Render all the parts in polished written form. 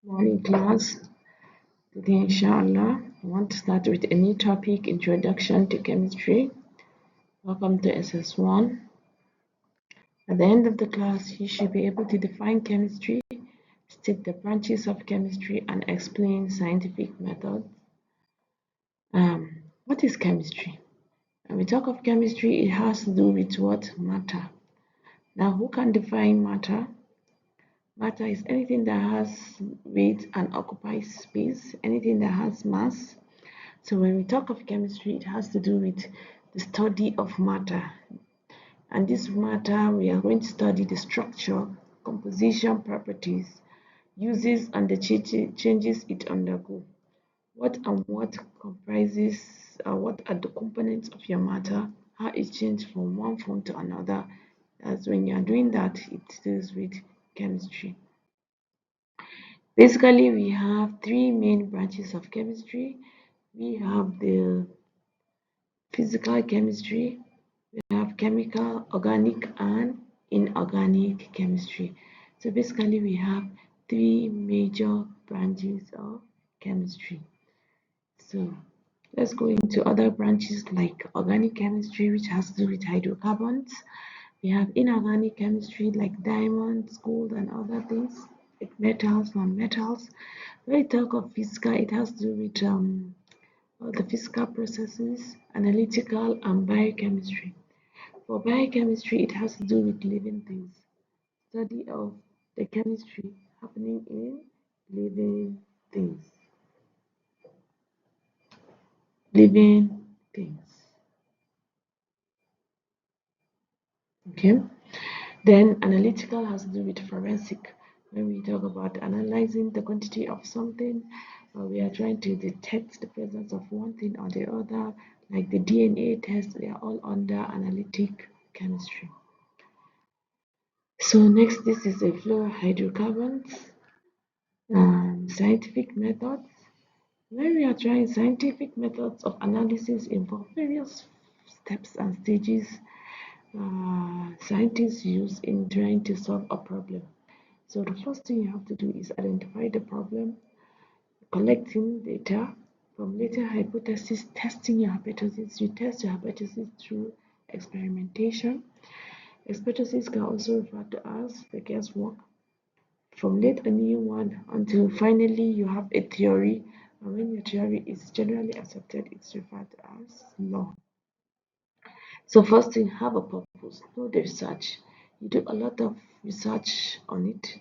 Morning class. Today, inshallah, I want to start with a new topic, Introduction to Chemistry. Welcome to SS1. At the end of the class, you should be able to define chemistry, state the branches of chemistry, and explain scientific methods. What is chemistry? When we talk of chemistry, it has to do with what? Matter. Now, who can define matter? Matter is anything that has weight and occupies space, anything that has mass. So when we talk of chemistry, it has to do with the study of matter. And this matter, we are going to study the structure, composition, properties, uses, and the changes it undergo. What and what comprises, what are the components of your matter, how it changes from one form to another. As when you are doing that, it deals with chemistry. Basically, we have three main branches of chemistry. We have the physical chemistry, we have chemical, organic, and inorganic chemistry. So basically, we have three major branches of chemistry. So let's go into other branches like organic chemistry, which has to do with hydrocarbons. We have inorganic chemistry like diamonds, gold, and other things like metals, non-metals. When we talk of physical, it has to do with all the physical processes, analytical, and biochemistry. For biochemistry, it has to do with living things, study of the chemistry happening in living things. Living things. Okay. Then analytical has to do with forensic. When we talk about analyzing the quantity of something, we are trying to detect the presence of one thing or the other, like the DNA test, they are all under analytic chemistry. So next, this is a fluorhydrocarbons, scientific methods. When we are trying scientific methods of analysis involve various steps and stages scientists use in trying to solve a problem. So the first thing you have to do is identify the problem, collecting data, formulating hypothesis, testing your hypothesis. You test your hypothesis through experimentation. Hypothesis can also refer to as the guesswork. Formulate a new one until finally you have a theory, and when your theory is generally accepted, it's referred to as law. So first thing, have a purpose, know the research. You do a lot of research on it.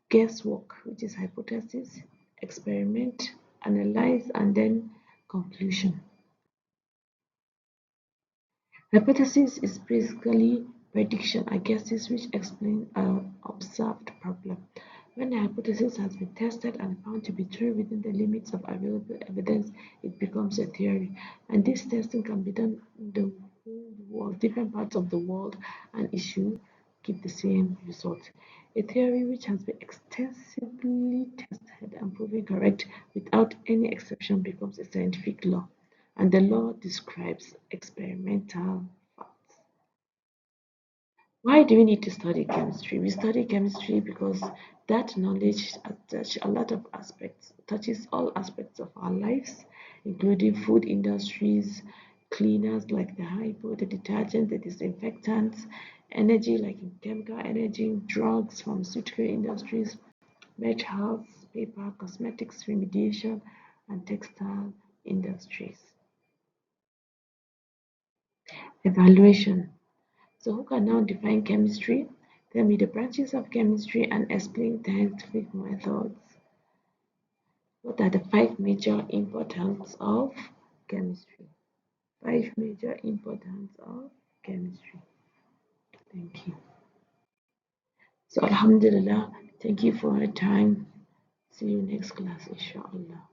Guesswork, which is hypothesis, experiment, analyze, and then conclusion. Hypothesis is basically prediction or guesses which explain an observed problem. When a hypothesis has been tested and found to be true within the limits of available evidence, it becomes a theory. And this testing can be done in the whole world, different parts of the world, and it should give the same result. A theory which has been extensively tested and proven correct without any exception becomes a scientific law, and the law describes experimental facts. Why do we need to study chemistry? We study chemistry because that knowledge touches a lot of aspects, touches all aspects of our lives, including food industries, cleaners like the hypo, the detergent, the disinfectants, energy like in chemical energy, drugs, pharmaceutical industries, metals, paper, cosmetics, remediation, and textile industries. Evaluation. So who can now define chemistry? Tell me the branches of chemistry and explain scientific methods. What are the five major importance of chemistry? Five major importance of chemistry. Thank you. So Alhamdulillah, thank you for your time. See you next class, inshallah.